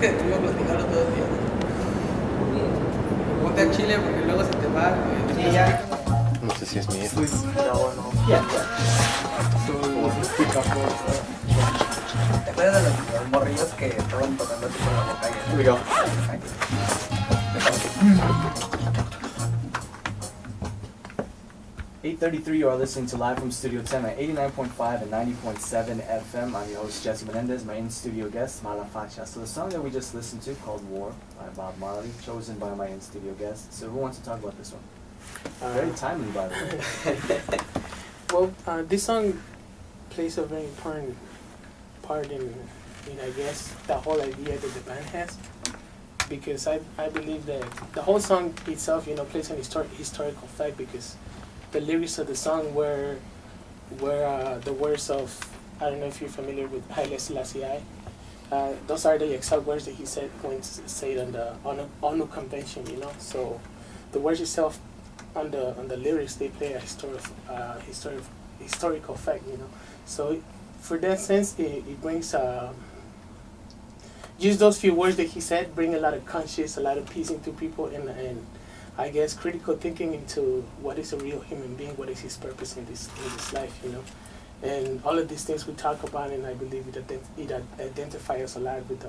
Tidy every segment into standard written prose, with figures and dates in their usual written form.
que tú me platicaron todo el día. Ponte a Chile porque luego se te va. Sí, ya. No sé si es mi hijo. Ya. ¿Te acuerdas de los morrillos que estaban tocando así con la boca? Here we go. 8:33, you are listening to Live from Studio 10 at 89.5 and 90.7 FM. I'm your host, Jesse Menendez. My in-studio guest, Malafacha. So the song that we just listened to, called War, by Bob Marley, chosen by my in-studio guest. So who wants to talk about this one? Very timely, by the way. Well, this song plays a very important part in I guess, the whole idea that the band has. Because I believe that the whole song itself, plays an historical fact, because the lyrics of the song were the words of, I don't know if you're familiar with Haile Selassie I. Those are the exact words that he said when said on the ONU convention, So the words itself on the lyrics, they play a historical fact, So for that sense, it brings just those few words that he said bring a lot of conscience, a lot of peace into people, and I guess critical thinking into what is a real human being, what is his purpose in this life, and all of these things we talk about, and I believe it identifies a lot with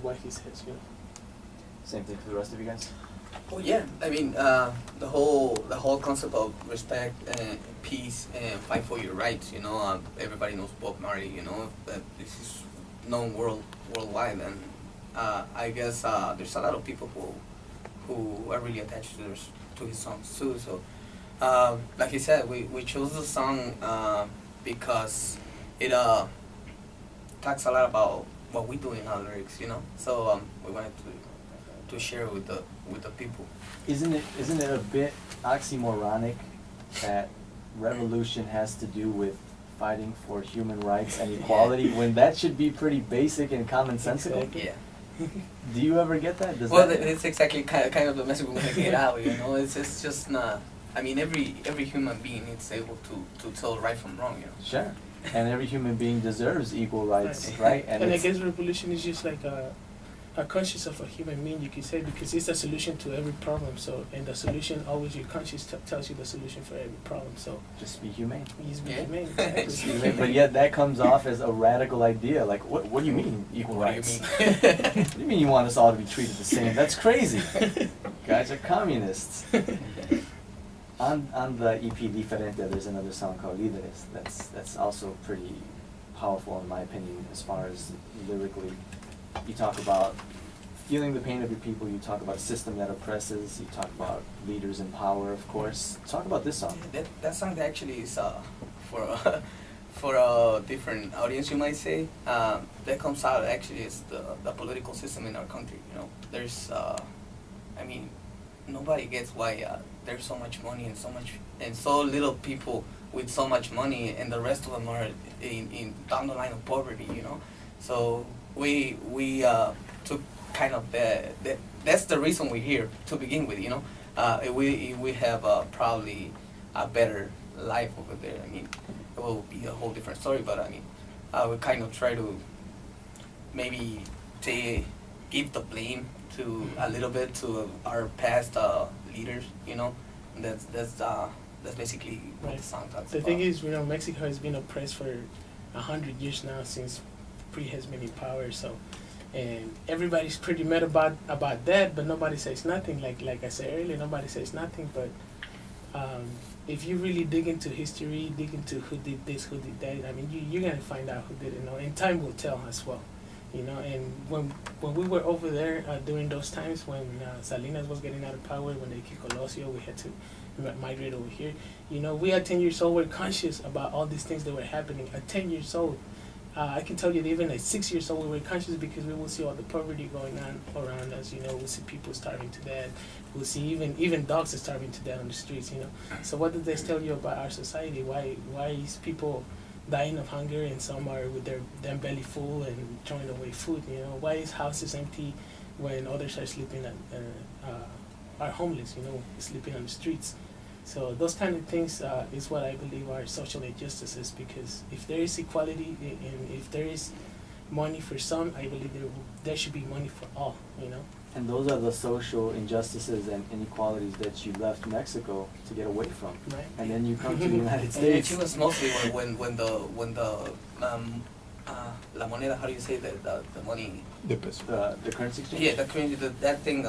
what he says, Same thing for the rest of you guys? Oh yeah, I mean the whole concept of respect, peace, and fight for your rights. Everybody knows Bob Marley. That this is known worldwide, and I guess there's a lot of people who are really attached to his songs too. So, like he said, we chose the song because it talks a lot about what we do in our lyrics. So we wanted to share with the people. Isn't it a bit oxymoronic that revolution has to do with fighting for human rights and equality when that should be pretty basic and commonsensical? Yeah. Do you ever get that? It's exactly kind of the message we want to get out. It's just not. I mean, every human being is able to tell right from wrong. Sure. And every human being deserves equal rights, right? And I guess revolution is just like a conscience of a human being, you could say, because it's a solution to every problem. So, and the solution always, your conscience tells you the solution for every problem. So just be humane. Just be humane. But yet that comes off as a radical idea. Like, what do you mean equal rights? What do you mean you want us all to be treated the same? That's crazy. Guys are communists. On the EP Diferente, there's another song called Líderes. That's also pretty powerful in my opinion, as far as lyrically. You talk about feeling the pain of your people, you talk about a system that oppresses, you talk leaders in power, of course. Talk about this song. That song actually is for a different audience, you might say. That comes out actually is the political system in our country. There's nobody gets why there's so much money and so little people with so much money, and the rest of them are in down the line of poverty. So we took kind of that's the reason we're here to begin with. We have probably a better life over there. I mean, it will be a whole different story, but I mean, we kind of try to maybe give the blame to a little bit to our past leaders. That's basically what the song talks about. The thing is, Mexico has been oppressed for 100 years now, since PRI has been in power. So, and everybody's pretty mad about that, but nobody says nothing. Like I said earlier, nobody says nothing. But if you really dig into history, dig into who did this, who did that, I mean, you're gonna find out who did it. And time will tell as well. And when we were over there during those times when Salinas was getting out of power, when they kicked Colosio, we had to migrate over here. We at 10 years old were conscious about all these things that were happening. At 10 years old, I can tell you that even at 6 years old, we were conscious, because we will see all the poverty going on around us. We'll see people starving to death. We'll see even dogs are starving to death on the streets. So what does this tell you about our society? Why is people dying of hunger, and some are with their belly full and throwing away food? Why is houses empty when others are sleeping are homeless? Sleeping on the streets. So those kind of things is what I believe are social injustices, because if there is equality and if there is money for some, I believe there should be money for all, you know. And those are the social injustices and inequalities that you left Mexico to get away from. Right. And then you come to the United And States. it was mostly when the la moneda, how do you say the money? The peso. The currency exchange? Yeah, the currency, that thing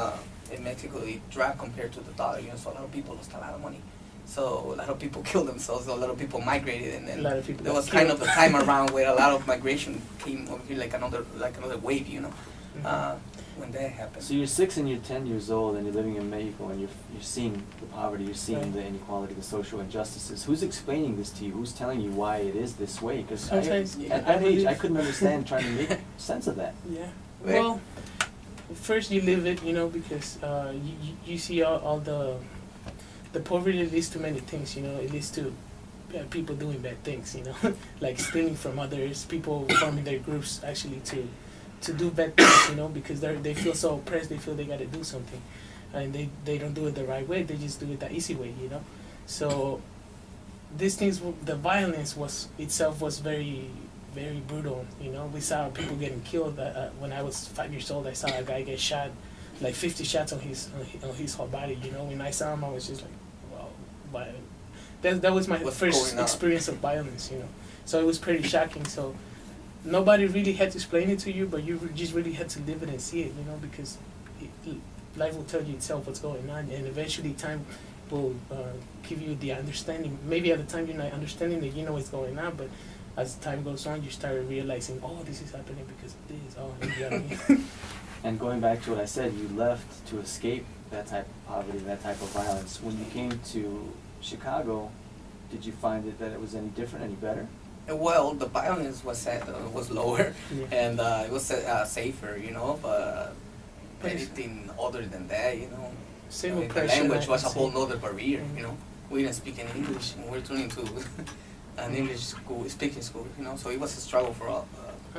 in Mexico, it dropped compared to the dollar, so a lot of people lost a lot of money. So a lot of people killed themselves, a lot of people migrated, and then A lot of people there got was kind killed. of the time around where a lot of migration came over here, like another wave, when that happened. So you're 6 and you're 10 years old and you're living in Mexico and you're seeing the poverty, you're seeing Right. the inequality, the social injustices. Who's explaining this to you? Who's telling you why it is this way? Because Sometimes, at that age, I couldn't understand trying to make sense of that. Yeah. Right. Well, first you live it, because you see all the poverty leads to many things. It leads to people doing bad things. Like stealing from others, people forming their groups actually to do bad things. Because they feel so oppressed, they feel they got to do something, and they don't do it the right way. They just do it the easy way. So these things, the violence was very, very brutal. We saw people getting killed. When I was 5 years old, I saw a guy get shot, like 50 shots on his whole body. When I saw him, I was just like, wow. But that was my What's first going on? experience of violence. So it was pretty shocking. So nobody really had to explain it to you, but you just really had to live it and see it. Because life will tell you itself what's going on, and eventually time will give you the understanding. Maybe at the time you're not understanding that what's going on, but as time goes on, you start realizing, oh, this is happening because of this. Oh, you know what I mean? And going back to what I said, you left to escape that type of poverty, that type of violence. When you came to Chicago, did you find that it was any different, any better? Well, the violence was lower, Yeah. and it was safer, but But it's- anything other than that, Same the oppression. language I was a see. whole nother barrier, Mhm. We didn't speak in English, and we're turning to an English school, speaking school, so it was a struggle for all,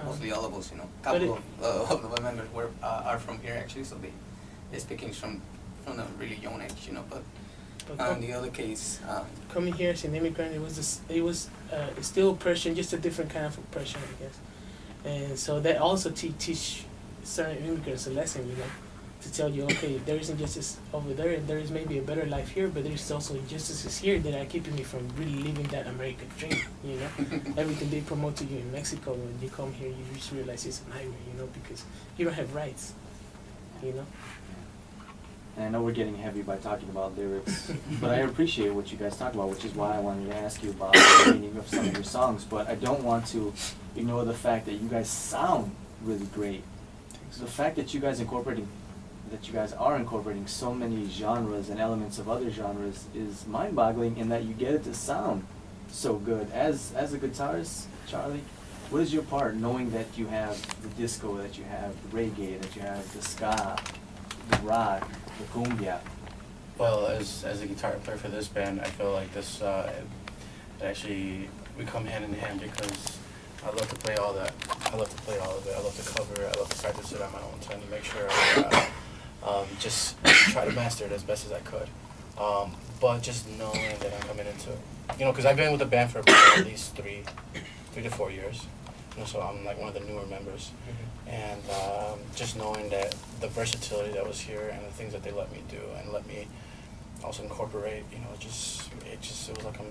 mostly all of us, Couple of the members are from here actually, so they speak English from a really young age, but But in the other case, coming here as an immigrant, it was still oppression, just a different kind of oppression, I guess. And so that also teach certain immigrants a lesson, to tell you, okay, there is injustice over there, and there is maybe a better life here, but there's also injustices here that are keeping me from really living that American dream. Everything they promote to you in Mexico, when you come here, you just realize it's a nightmare, because you don't have rights. And I know we're getting heavy by talking about lyrics, but I appreciate what you guys talk about, which is why I wanted to ask you about the meaning of some of your songs. But I don't want to ignore the fact that you guys sound really great. The fact that you guys are incorporating so many genres and elements of other genres is mind-boggling in that you get it to sound so good. As a guitarist, Charlie, what is your part knowing that you have the disco, that you have the reggae, that you have the ska, the rock, the cumbia? Well, as a guitar player for this band, I feel like this actually we come hand in hand because I love to play all that. I love to play all of it. I love to cover it. I love to practice it on my own time to make sure I just try to master it as best as I could. But just knowing that I'm coming into it, because I've been with the band for about at least 3 to 4 years. So I'm like one of the newer members. And just knowing that the versatility that was here and the things that they let me do and let me also incorporate, it was like a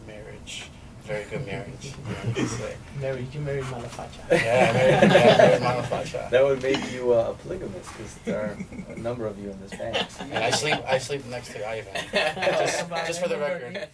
marriage, very good marriage, you could say. You married Malafacha. Yeah, I married Malafacha. That would make you a polygamist, because there are a number of you in this band. And I sleep next to Ivan, just for the record.